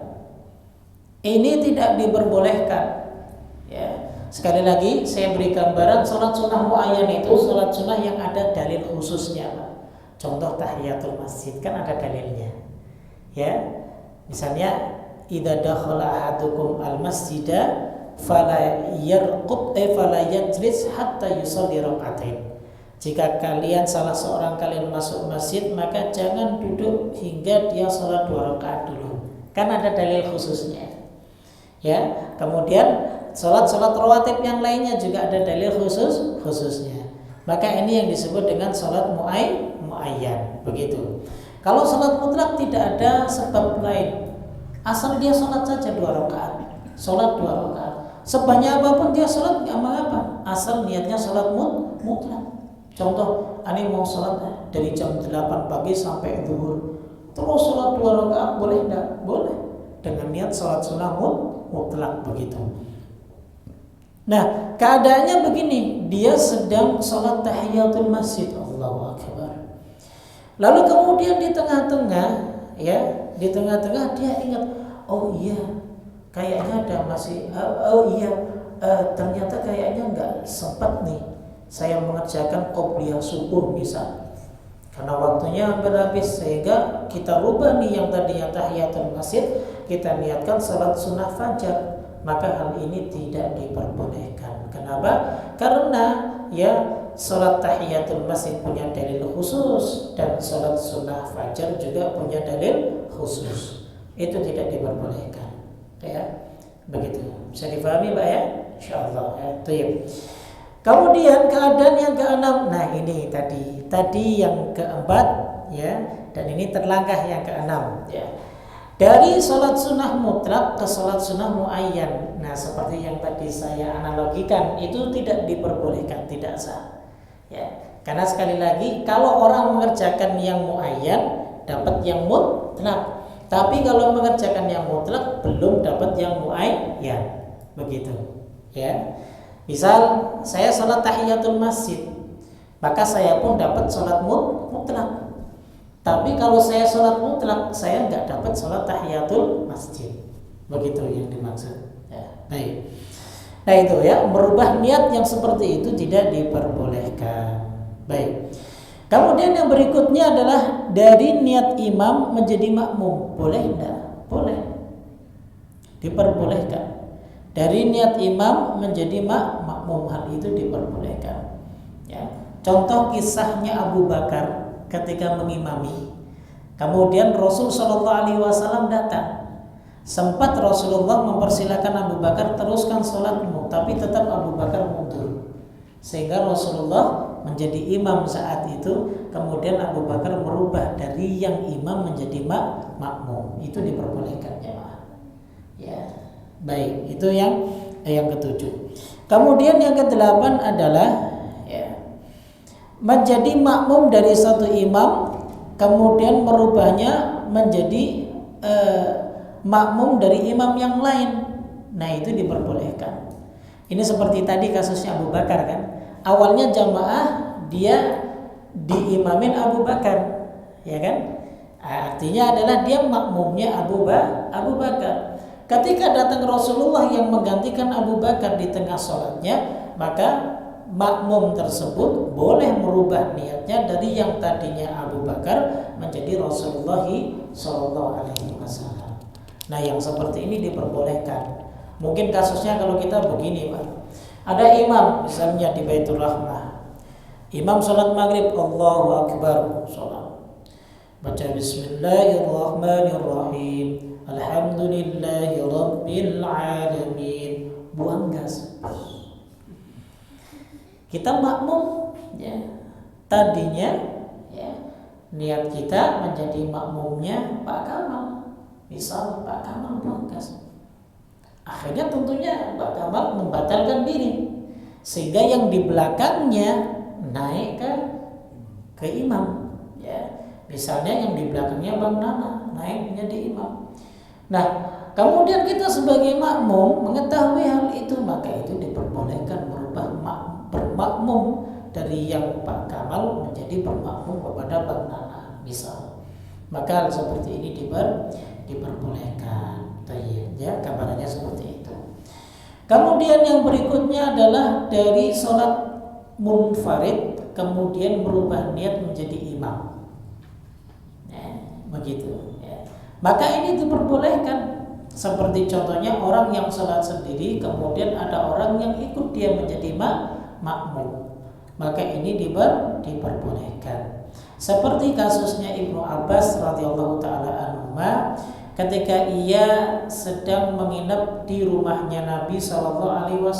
Ini tidak diperbolehkan, ya. Sekali lagi saya beri gambaran, sholat sunnah muayyan itu sholat sunnah yang ada dalil khususnya. Contoh tahiyatul masjid kan ada dalilnya, ya. Misalnya idza dakhala ahadukum al-masjida fala yarqud fala yajlis hatta yusalli rak'atain. Jika salah seorang kalian masuk masjid, maka jangan duduk hingga dia sholat 2 rakaat dulu. Kan ada dalil khususnya, ya. Kemudian sholat rawatib yang lainnya juga ada dalil khususnya. Maka ini yang disebut dengan sholat muayyan, begitu. Kalau sholat mutlak tidak ada sebab lain, asal dia sholat saja 2 rakaat, sholat 2 rakaat, sebanyak apapun dia sholat nggak mengapa, asal niatnya sholat mutlak. Contoh, ani mau sholat dari jam 8 pagi sampai zuhur, terus sholat 2 rakaat, boleh enggak? Boleh, dengan niat sholat sunnah mutlak, begitu. Nah, keadaannya begini, dia sedang sholat tahiyatul masjid, Allahu Akbar. Lalu kemudian di tengah-tengah, ya, di tengah-tengah dia ingat, oh iya, kayaknya ada masih, ternyata kayaknya nggak sempat nih saya mengerjakan qobliyah subuh misal, karena waktunya hampir habis, sehingga kita rubah nih yang tadinya tahiyatul masjid, kita niatkan sholat sunnah fajar. Maka hal ini tidak diperbolehkan. Kenapa? Karena ya sholat tahiyatul masjid punya dalil khusus dan sholat sunnah fajar juga punya dalil khusus. Itu tidak diperbolehkan, ya. Begitu. Bisa difahami, Pak, ya? Insyaallah, ya. Baik. Kemudian keadaan yang keenam. Nah, ini tadi yang keempat, ya, dan ini terlangkah yang keenam, ya. Dari sholat sunnah mutlak ke sholat sunnah muayyan. Nah, seperti yang tadi saya analogikan, itu tidak diperbolehkan, tidak sah, ya. Karena sekali lagi, kalau orang mengerjakan yang muayyan dapat yang mutlak, tapi kalau mengerjakan yang mutlak belum dapat yang muayyan, begitu, ya. Misal saya sholat tahiyatul masjid, maka saya pun dapat sholat mutlak. Tapi kalau saya sholat mutlak, saya nggak dapat sholat tahiyatul masjid, begitu yang dimaksud, ya. Baik. Nah itu, ya, merubah niat yang seperti itu tidak diperbolehkan. Baik. Kemudian yang berikutnya adalah dari niat imam menjadi makmum, boleh enggak? Boleh. Diperbolehkan. Dari niat imam menjadi makmum, hal itu diperbolehkan, ya. Contoh kisahnya Abu Bakar ketika mengimami. Kemudian Rasul Shallallahu Alaihi Wasallam datang. Sempat Rasulullah mempersilakan Abu Bakar teruskan sholatmu, tapi tetap Abu Bakar mundur. Sehingga Rasulullah menjadi imam saat itu. Kemudian Abu Bakar merubah dari yang imam menjadi makmum. Itu diperbolehkan, ya. Baik, itu yang ketujuh. Kemudian yang kedelapan adalah, ya, menjadi makmum dari satu imam, kemudian merubahnya menjadi makmum dari imam yang lain. Nah, itu diperbolehkan. Ini seperti tadi kasusnya Abu Bakar, kan. Awalnya jamaah dia diimamin Abu Bakar, ya kan. Artinya adalah dia makmumnya Abu Bakar. Ketika datang Rasulullah yang menggantikan Abu Bakar di tengah sholatnya, maka makmum tersebut boleh merubah niatnya dari yang tadinya Abu Bakar menjadi Rasulullah SAW. Nah, yang seperti ini diperbolehkan. Mungkin kasusnya kalau kita begini, Pak. Ada imam misalnya di Baitur Rahmah. Imam salat maghrib, Allahu Akbar, salat. Baca Bismillahirrahmanirrahim. Alhamdulillahi Rabbil Alamin. Buang gas. Kita makmum, ya. Tadinya, ya, niat kita menjadi makmumnya Pak Kamal. Misal Pak Kamal buang gas. Akhirnya tentunya Pak Kamal membatalkan diri, sehingga yang di belakangnya naik ke imam, ya. Misalnya yang di belakangnya Bang Nana naik menjadi imam. Nah, kemudian kita sebagai makmum mengetahui hal itu, maka itu diperbolehkan merubah bermakmum dari yang Pak Kamal menjadi bermakmum kepada Bang Nana, misal. Maka hal seperti ini diperbolehkan. Ya, kabarnya seperti itu. Kemudian yang berikutnya adalah dari sholat munfarid kemudian merubah niat menjadi imam. Begitu. Ya. Maka ini diperbolehkan. Seperti contohnya orang yang sholat sendiri kemudian ada orang yang ikut dia menjadi makmum. Maka ini diperbolehkan. Seperti kasusnya Ibnu Abbas radhiyallahu taala anhuma ketika ia sedang menginap di rumahnya Nabi SAW.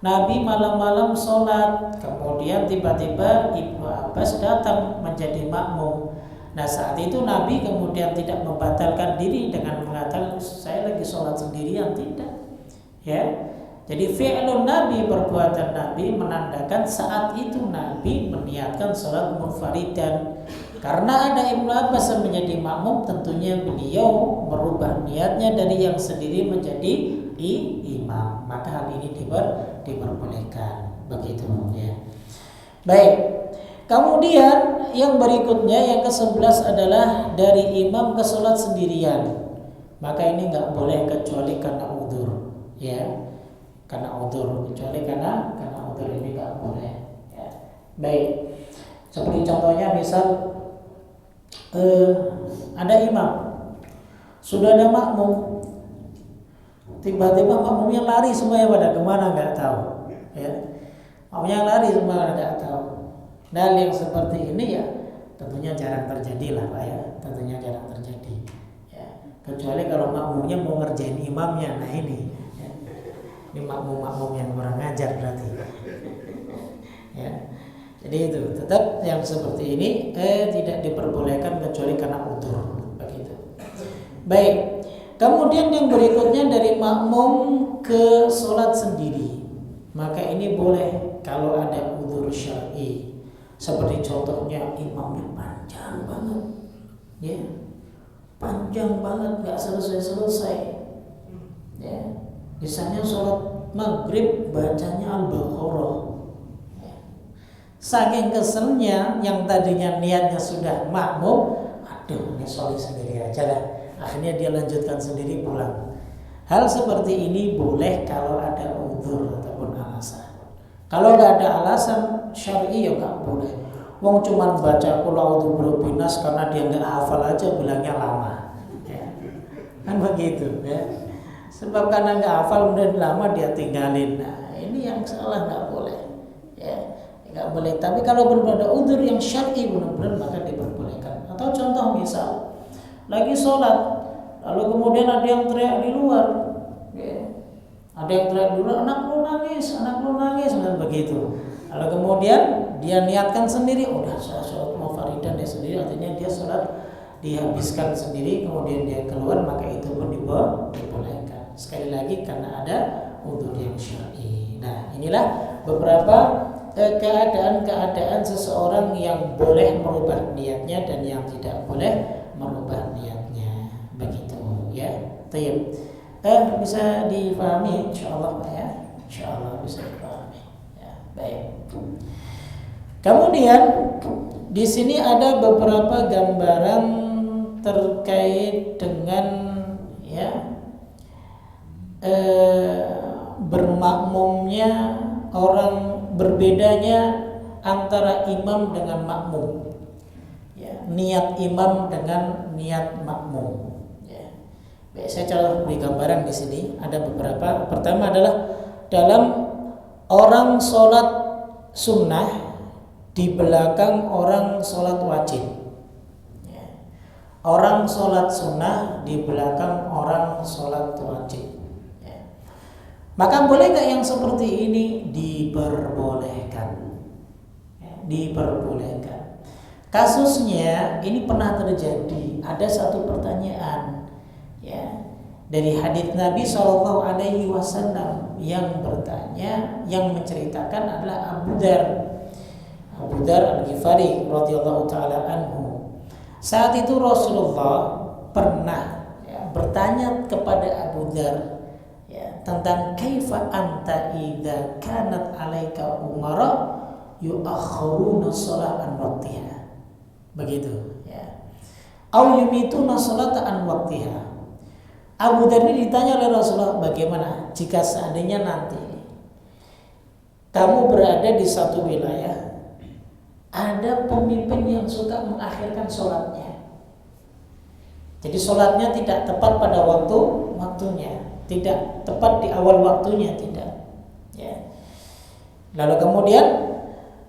Nabi malam-malam sholat, kemudian tiba-tiba Ibnu Abbas datang menjadi makmum. Nah, saat itu Nabi kemudian tidak membatalkan diri dengan mengatakan saya lagi sholat sendirian, tidak. Ya, jadi fi'lun Nabi, perbuatan Nabi menandakan saat itu Nabi meniatkan sholat munfaridan. Karena ada Ibnu Abbas yang menjadi makmum, tentunya beliau merubah niatnya dari yang sendiri menjadi imam. Maka hal ini diperbolehkan. Begitu, ya. Baik. Kemudian yang berikutnya yang ke-11 adalah dari imam ke sholat sendirian. Maka ini nggak boleh kecuali karena udzur, ya. Karena udzur, kecuali karena udzur ini nggak boleh. Ya. Baik. Seperti contohnya misal ada imam, sudah ada makmum, tiba-tiba makmumnya lari semuanya pada kemana nggak tahu, ya. Makmumnya lari semua nggak tahu. Dan yang seperti ini ya tentunya jarang terjadi lah, Pak, ya. Tentunya jarang terjadi, ya. Kecuali kalau makmumnya mau ngerjain imamnya, nah ini, ya. Ini makmum yang kurang ajar berarti, ya. Jadi itu tetap yang seperti ini tidak diperbolehkan kecuali karena udzur, begitu. Baik. Kemudian yang berikutnya dari makmum ke sholat sendiri. Maka ini boleh kalau ada udzur syar'i. Seperti contohnya imamnya panjang banget, ya, panjang banget, nggak selesai, ya. Misalnya sholat maghrib bacanya Al-Baqarah. Saking keselnya yang tadinya niatnya sudah makmum, aduh ini sholat sendiri aja lah. Akhirnya dia lanjutkan sendiri pulang. Hal seperti ini boleh kalau ada udzur ataupun alasan. Kalau nggak ada alasan syar'i ya nggak boleh. Wong cuman baca qul a'udzu birabbil nas karena dia nggak hafal aja bilangnya lama. Ya. Kan begitu, ya. Sebab karena nggak hafal udah lama dia tinggalin. Nah, ini yang salah, nggak boleh. Ya. Nggak boleh. Tapi kalau berada udzur yang syar'i benar-benar maka diperbolehkan. Atau contoh misal lagi sholat, lalu kemudian ada yang teriak di luar, ya. Ada yang teriak di luar, anak lu nangis, dan begitu. Lalu kemudian dia niatkan sendiri, udah saya sholat munfaridan dia sendiri, artinya dia sholat dihabiskan sendiri, kemudian dia keluar, maka itu pun dibolehkan. Sekali lagi karena ada udzur yang syar'i. Nah, inilah beberapa keadaan-keadaan seseorang yang boleh merubah niatnya dan yang tidak boleh merubah niatnya, begitu, ya. Tayyib. Bisa difahami insyaallah, ya. Insyaallah bisa difahami. Ya, baik. Kemudian di sini ada beberapa gambaran terkait dengan, ya, bermakmumnya orang, berbedanya antara imam dengan makmum, ya, niat imam dengan niat makmum, ya. Baik, saya coba beri gambaran di sini. Ada beberapa. Pertama adalah dalam orang sholat sunnah di belakang orang sholat wajib. Orang sholat sunnah di belakang orang sholat wajib. Maka boleh nggak yang seperti ini? Diperbolehkan. Diperbolehkan. Kasusnya ini pernah terjadi. Ada satu pertanyaan, ya, dari hadits Nabi SAW yang bertanya, yang menceritakan adalah Abu Dzar Al-Ghifari radhiyallahu taala anhu. Saat itu Rasulullah pernah bertanya kepada Abu Dzar tentang kaifa anta idza kanat alaika umara yu'akhiruna shalah an waqtiha. Begitu ya. Au yumituna sholata an waqtiha. Abu Dzar ini ditanya oleh Rasulullah, bagaimana jika seandainya nanti kamu berada di satu wilayah, ada pemimpin yang suka mengakhirkan sholatnya. Jadi sholatnya tidak tepat pada waktunya, tidak tepat di awal waktunya, tidak. Ya. Lalu kemudian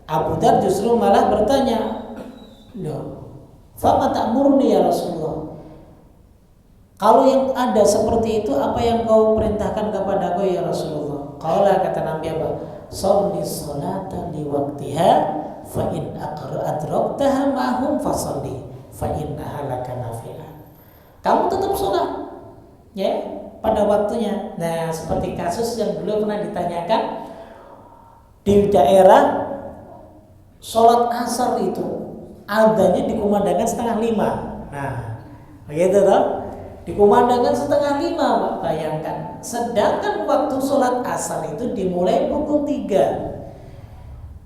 Abu Dzar justru malah bertanya, loh, fama ta'murni ya Rasulullah? Kalau yang ada seperti itu, apa yang kau perintahkan kepadaku ya Rasulullah? Qala, kata Nabi apa? Sholli sholata li waqtiha fa in adraktaha ma'hum fasalli fa innaha laka nafilah. Kamu tetap sholat ya pada waktunya. Nah, seperti kasus yang dulu pernah ditanyakan di daerah sholat asar itu adzannya dikumandangkan 4:30. Nah, begitu toh? Dikumandangkan 4:30, Pak, bayangkan. Sedangkan waktu sholat asar itu dimulai pukul 3.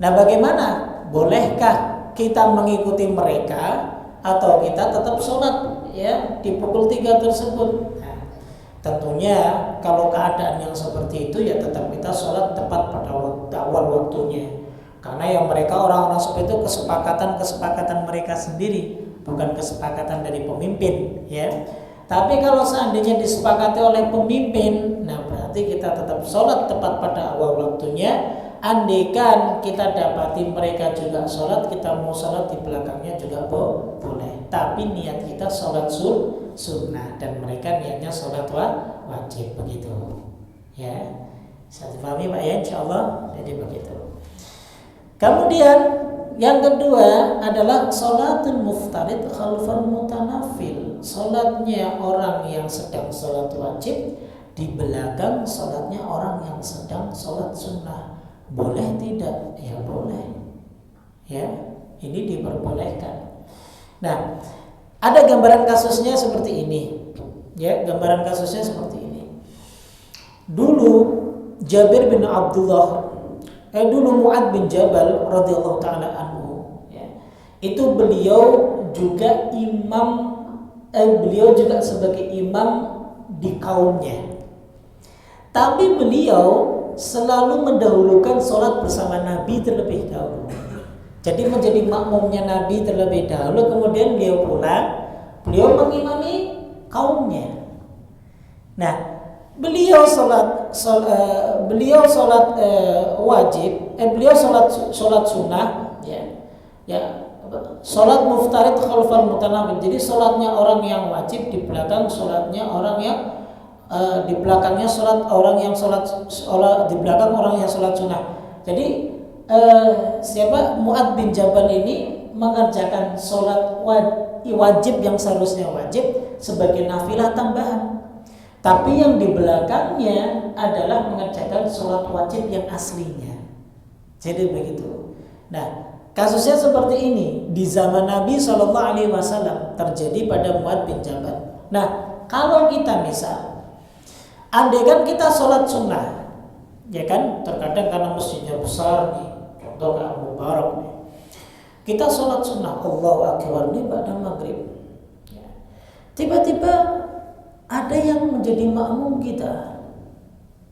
Nah, bagaimana? Bolehkah kita mengikuti mereka atau kita tetap sholat ya di pukul 3 tersebut? Nah, tentunya kalau keadaan yang seperti itu ya tetap kita sholat tepat pada awal waktunya. Karena yang mereka orang-orang seperti itu kesepakatan mereka sendiri, bukan kesepakatan dari pemimpin ya. Tapi kalau seandainya disepakati oleh pemimpin, nah berarti kita tetap sholat tepat pada awal waktunya. Andaikan kita dapati mereka juga sholat, kita mau sholat di belakangnya juga boleh. Tapi niat kita sholat sunnah dan mereka niatnya sholat wajib, begitu. Ya, bisa dipahami Pak ya, insyaallah. Jadi begitu. Kemudian yang kedua adalah sholatul muftarid khalfal mutanafil. Sholatnya orang yang sedang sholat wajib di belakang sholatnya orang yang sedang sholat sunnah. Boleh tidak? Ya boleh. Ya, ini diperbolehkan. Nah, ada gambaran kasusnya seperti ini. Ya, gambaran kasusnya seperti ini. Dulu Jabir bin Abdullah, dulu Mu'ad bin Jabal radhiyallahu taala anhu, ya. Itu beliau juga beliau juga sebagai imam di kaumnya. Tapi beliau selalu mendahulukan sholat bersama Nabi terlebih dahulu. Jadi menjadi makmumnya Nabi terlebih dahulu, kemudian beliau pulang, beliau mengimami kaumnya. Nah, beliau sholat wajib, beliau sholat sunnah, sholat muftarid khalfal mutanafil. Jadi sholatnya orang yang wajib di belakang sholatnya orang yang di belakangnya sholat orang yang sholat di belakang orang yang sholat sunnah. Jadi Mu'ad bin Jabal ini mengerjakan sholat wajib yang seharusnya wajib sebagai nafilah tambahan. Tapi yang di belakangnya adalah mengerjakan sholat wajib yang aslinya. Jadi begitu. Nah, kasusnya seperti ini di zaman Nabi SAW terjadi pada Mu'ad bin Jabal. Nah, kalau kita misal andaikan kita sholat sunnah, ya kan, terkadang karena masjidnya besar nih, contoh kayak Mubarak nih, kita sholat sunnah, Allahu Akbar nih pada maghrib, ya. Tiba-tiba ada yang menjadi makmum kita,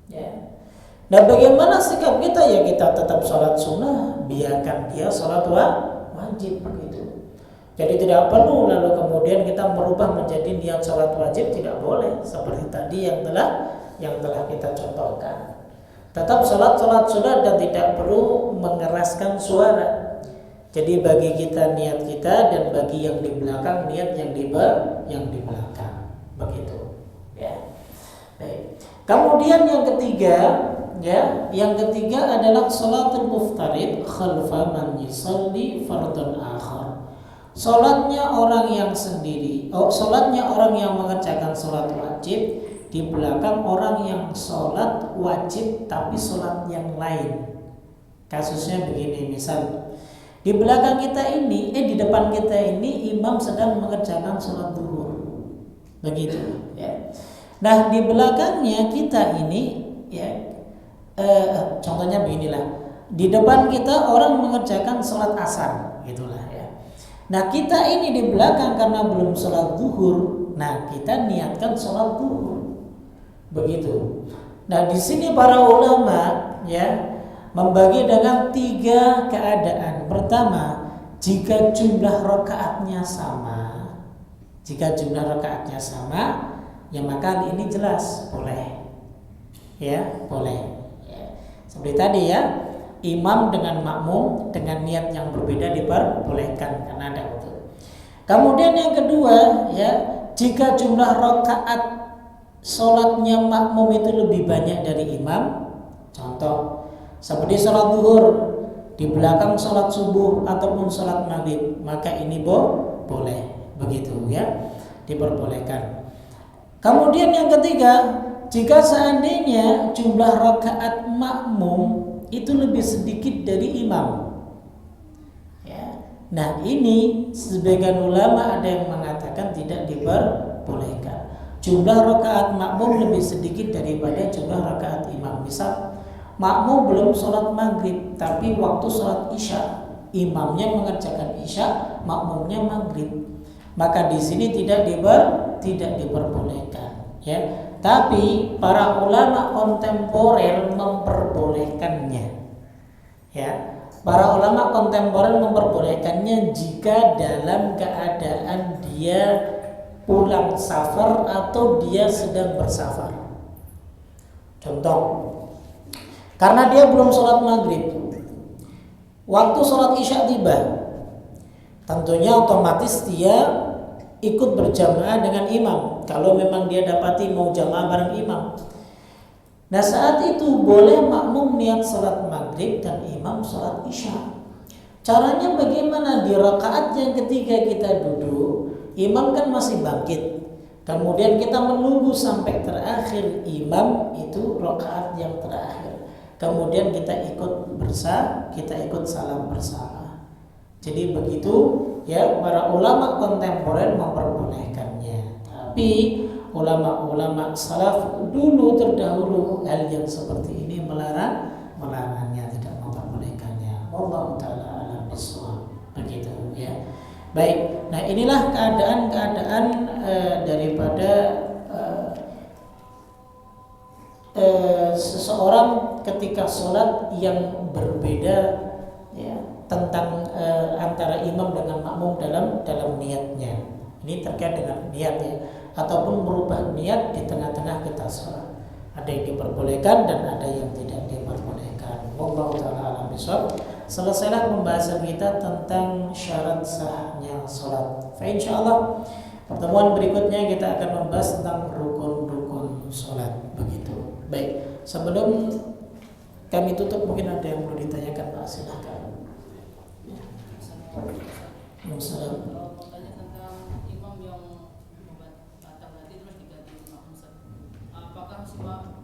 ya. Nah, bagaimana sikap kita? Ya kita tetap sholat sunnah, biarkan dia sholat wajib begitu. Jadi tidak perlu lalu kemudian kita merubah menjadi niat sholat wajib, tidak boleh seperti tadi yang telah kita contohkan. Tetap sholat sunat dan tidak perlu mengeraskan suara. Jadi bagi kita niat kita, dan bagi yang di belakang niat yang di belakang. Begitu. Ya. Baik. Kemudian yang ketiga adalah sholatul muftarid khalfa man yusalli fardun akhar. Sholatnya orang yang sendiri, sholatnya orang yang mengerjakan sholat wajib di belakang orang yang sholat wajib tapi sholat yang lain. Kasusnya begini, misal di belakang kita ini, di depan kita ini imam sedang mengerjakan sholat zuhur, begitu. Ya. Nah di belakangnya kita ini, contohnya beginilah, di depan kita orang mengerjakan sholat asar, gitulah. Nah kita ini di belakang karena belum sholat zuhur, nah kita niatkan sholat zuhur, begitu. Nah di sini para ulama membagi dengan 3 keadaan. Pertama, jika jumlah rakaatnya sama, ya maka ini jelas boleh, boleh. Seperti tadi imam dengan makmum dengan niat yang berbeda diperbolehkan karena ada itu. Kemudian yang kedua, jika jumlah rakaat sholatnya makmum itu lebih banyak dari imam, contoh seperti sholat zuhur di belakang sholat subuh ataupun sholat maghrib, maka ini boleh, begitu diperbolehkan. Kemudian yang ketiga, jika seandainya jumlah rakaat makmum itu lebih sedikit dari imam. Nah ini sebagian ulama ada yang mengatakan tidak diperbolehkan. Jumlah rakaat makmum lebih sedikit daripada jumlah rakaat imam. Misal makmum belum sholat maghrib, tapi waktu sholat isya, imamnya mengerjakan isya, makmumnya maghrib, maka di sini tidak diperbolehkan. Tapi para ulama kontemporer memperbolehkannya. Para ulama kontemporer memperbolehkannya jika dalam keadaan dia pulang safar atau dia sedang bersafar. Contoh, karena dia belum sholat maghrib, waktu sholat isya tiba, tentunya otomatis dia ikut berjamaah dengan imam. Kalau memang dia dapati mau jamaah bareng imam, nah saat itu boleh makmum niat sholat maghrib dan imam sholat isya. Caranya bagaimana? Di rakaat yang ketiga kita duduk, imam kan masih bangkit, kemudian kita menunggu sampai terakhir imam itu rakaat yang terakhir, kemudian kita ikut salam bersama. Jadi begitu para ulama kontemporer memperbolehkannya. Tapi ulama-ulama salaf dulu terdahulu hal yang seperti ini melarangnya, tidak memperbolehkannya. Wallahu taala a'lam bishawab. Begitu Baik. Nah, inilah keadaan-keadaan daripada seseorang ketika sholat yang berbeda tentang antara imam dengan makmum dalam niatnya. Ini terkait dengan niat ataupun merubah niat di tengah-tengah kita sholat. Ada yang diperbolehkan dan ada yang tidak diperbolehkan. Wallahu taala a'lam bishawab. Selesailah pembahasan kita tentang syarat sahnya sholat. Insyaallah pertemuan berikutnya kita akan membahas tentang rukun-rukun sholat. Begitu. Baik. Sebelum kami tutup, mungkin ada yang perlu ditanyakan, Pak. Silakan. Assalamualaikum.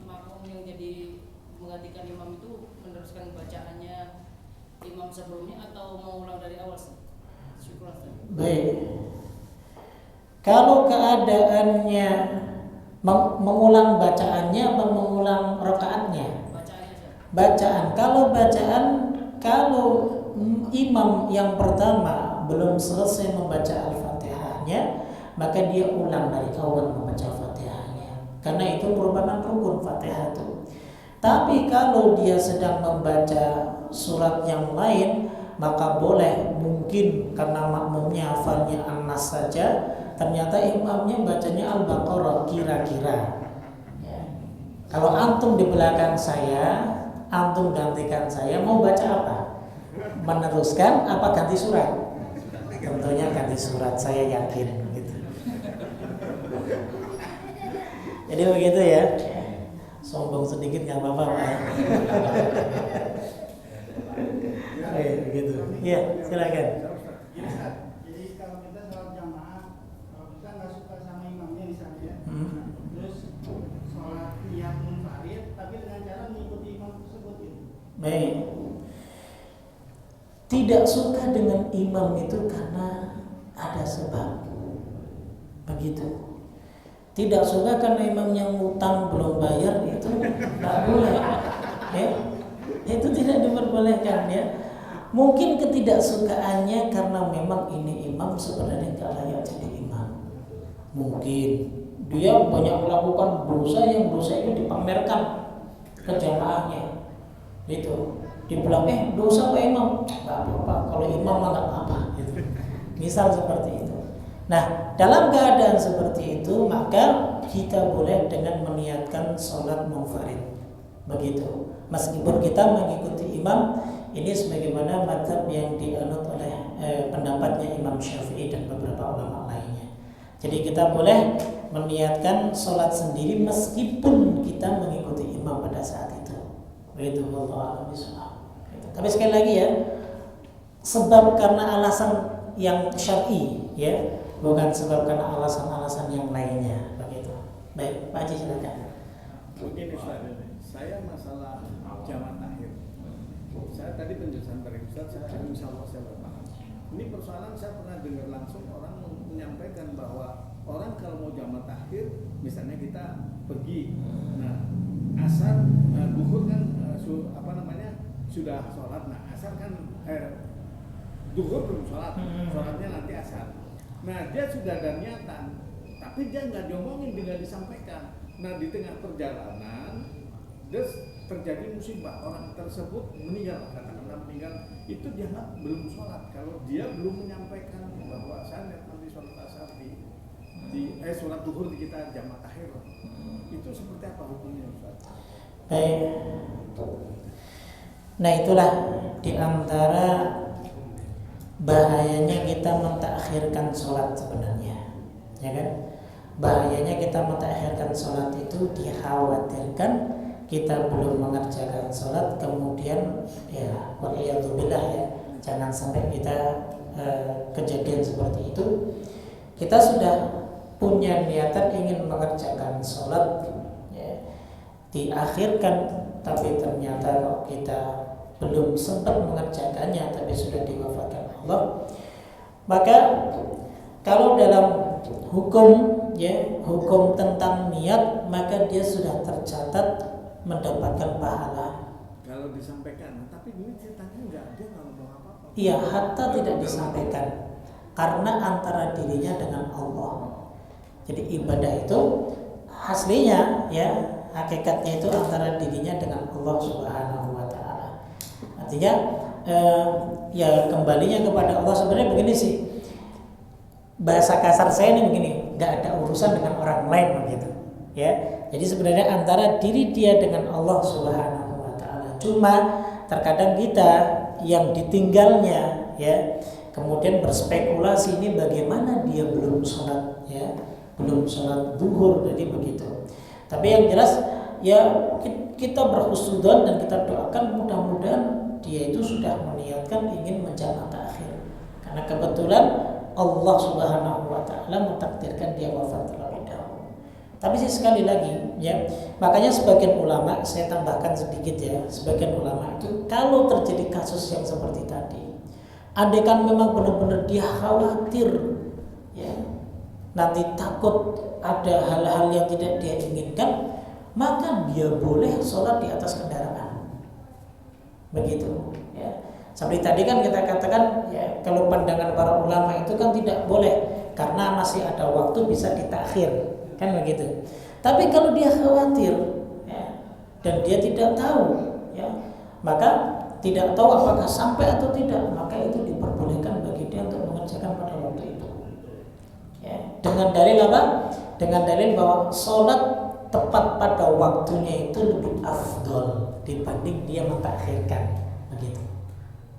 Makmum yang jadi menggantikan imam itu meneruskan bacaannya imam sebelumnya atau mau ulang dari awal sih? Syukur. Baik. Kalau keadaannya mengulang bacaannya atau mengulang rakaatnya? Bacaan. Kalau imam yang pertama belum selesai membaca Al-Fatihahnya, maka dia ulang dari awal membaca Fatihahnya. Karena itu merupakan rukun Fatihah itu. Tapi kalau dia sedang membaca surat yang lain, maka boleh mungkin karena makmumnya hafalnya An-Nas saja, ternyata imamnya bacanya Al-Baqarah kira-kira. Ya. Kalau antum di belakang saya, antum gantikan saya, mau baca apa? Meneruskan apa ganti surat? Tentunya ganti surat, saya yakin gitu. Jadi begitu ya. Sombong sedikit nggak apa-apa, Pak. Begitu. Iya, silakan. Jadi kalau kita sholat jamaah, kalau kita nggak suka sama imamnya misalnya, terus sholat niat munfarid, tapi dengan cara mengikuti imam tersebut gitu. Baik. Tidak suka dengan imam itu karena ada sebab. Begitu. Tidak suka karena imam yang ngutang belum bayar, itu nggak boleh. Ya. Itu tidak diperbolehkan ya. Mungkin ketidaksukaannya karena memang ini imam sebenarnya nggak layak jadi imam. Mungkin dia banyak melakukan dosa yang dosa itu dipamerkan ke jamaahnya. Gitu. Dibilang dosa Pak Imam, nggak apa-apa. Kalau imam mah nggak apa-apa. Gitu. Misal seperti itu. Nah, dalam keadaan seperti itu maka kita boleh dengan meniatkan sholat munfarid. Begitu. Meskipun kita mengikuti imam, ini sebagaimana mazhab yang dianut oleh pendapatnya Imam Syafi'i dan beberapa ulama lainnya. Jadi kita boleh meniatkan sholat sendiri meskipun kita mengikuti imam pada saat itu. Begitu, wallahu a'lam bishawab. Tapi sekali lagi ya, sebab karena alasan yang syar'i ya, bukan sebab karena alasan-alasan yang lainnya. Begitu. Baik, Pak Haji silakan. Begini Ustaz, saya masalah jamaah akhir. Saya tadi penjelasan dari Ustaz, insya Allah saya paham. Ini persoalan saya pernah dengar langsung orang menyampaikan bahwa orang kalau mau jamaah akhir, misalnya kita pergi, nah asar, duhur kan sudah sholat, nah asar kan duhur belum sholat, sholatnya nanti asar. Nah dia sudah ada niatan, tapi dia nggak diomongin, dia disampaikan. Nah di tengah perjalanan, terus terjadi musibah, orang tersebut meninggal, katakanlah meninggal, itu dia belum sholat. Kalau dia belum menyampaikan bahwa saya nanti sholat asar sholat duhur di kita jamaah akhir, itu seperti apa hukumnya Ustaz? Baik. Nah itulah diantara bahayanya kita mentakhirkan sholat sebenarnya, ya kan? Bahayanya kita mentakhirkan sholat itu dikhawatirkan kita belum mengerjakan sholat, kemudian ya waliyadzubillah ya, jangan sampai kita kejadian seperti itu. Kita sudah punya niatan ingin mengerjakan sholat, ya, diakhirkan, tapi ternyata kalau kita belum sempat mengerjakannya, tapi sudah diwafatkan Allah, maka kalau dalam hukum ya, hukum tentang niat, maka dia sudah tercatat mendapatkan pahala. Kalau disampaikan, tapi ini ceritanya enggak, dia nggak ngomong apa-apa. Iya, hatta tidak disampaikan karena antara dirinya dengan Allah. Jadi ibadah itu aslinya ya, hakikatnya itu antara dirinya dengan Allah Subhanahu wa taala. Artinya ya kembalinya kepada Allah. Sebenarnya begini sih, bahasa kasar saya ini begini, nggak ada urusan dengan orang lain begitu ya. Jadi sebenarnya antara diri dia dengan Allah Subhanahu wa taala. Cuma terkadang kita yang ditinggalnya ya, kemudian berspekulasi ini bagaimana dia belum sholat ya, belum sholat duhur, jadi begitu. Tapi yang jelas ya kita berhusnudzon dan kita doakan mudah-mudahan dia itu sudah meniatkan ingin menjamak takhir, karena kebetulan Allah Subhanahu wa taala mentakdirkan dia wafat terlebih dahulu. Tapi sih sekali lagi ya, makanya sebagian ulama, saya tambahkan sedikit ya, sebagian ulama itu kalau terjadi kasus yang seperti tadi, andaikan memang benar-benar dia khawatir ya, nanti takut ada hal-hal yang tidak dia inginkan, maka dia boleh sholat di atas kendaraan. Begitu ya. Seperti tadi kan kita katakan ya, kalau pandangan para ulama itu kan tidak boleh karena masih ada waktu bisa ditakhir, kan begitu. Tapi kalau dia khawatir ya, dan dia tidak tahu ya, maka tidak tahu apakah sampai atau tidak, maka itu diperbolehkan bagi dia untuk mengerjakan pada waktu itu. Ya, dengan dalil apa? Dengan dalil bahwa sholat tepat pada waktunya itu lebih afdol dibanding dia mentakhirkan, begitu.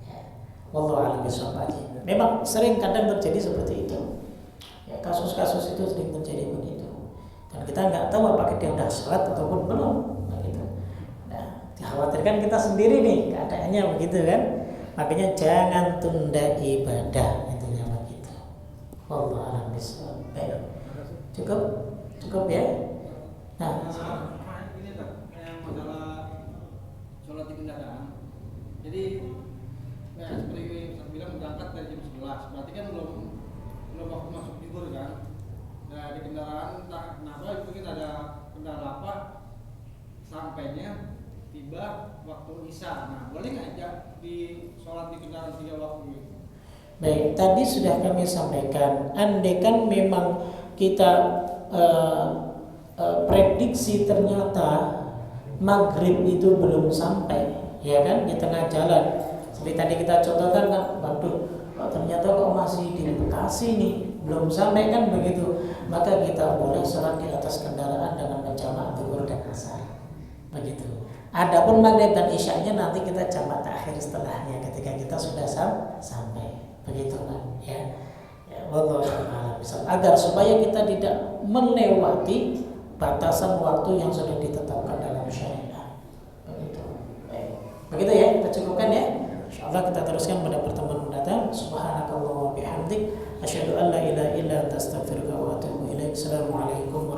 Ya. Wallahu a'lam bishawab. Memang sering kadang terjadi seperti itu. Ya, kasus-kasus itu sering terjadi begitu. Dan kita nggak tahu apakah dia sudah sholat ataupun belum, begitu. Nah, dikhawatirkan kita sendiri nih keadaannya begitu kan. Makanya jangan tunda ibadah, intinya begitu. Wallahu a'lam bishawab. Cukup ya. Nah, ini tak yang masalah sholat di kendaraan. Jadi seperti saya bilang berangkat dari jam 11, berarti kan belum waktu masuk tidur kan. Nah di kendaraan entah kenapa mungkin ada kendala apa, sampainya tiba waktu isya. Nah boleh nggak di sholat di kendaraan 3 waktu itu? Baik, tadi sudah kami sampaikan, andaikan memang kita prediksi ternyata maghrib itu belum sampai, ya kan, di tengah jalan. Seperti tadi kita contohkan kan, waduh, ternyata kok masih di Bekasi nih, belum sampai kan begitu. Maka kita boleh sholat di atas kendaraan dengan menjamak zuhur dan asar, begitu. Adapun maghrib dan isyanya nanti kita jamak takhir setelahnya ketika kita sudah sampai, begitu kan, ya. Wallahu a'lam bishawab. Agar supaya kita tidak melewati batasan waktu yang sudah ditetapkan dalam syariat. Begitu. Baik. Begitu ya, kita cukupkan ya. Insyaallah kita teruskan pada pertemuan mendatang. Subhanakallah wa bihamdik, asyhadu an la ilaha illa anta astaghfiruka wa atubu ilaik. Assalamualaikum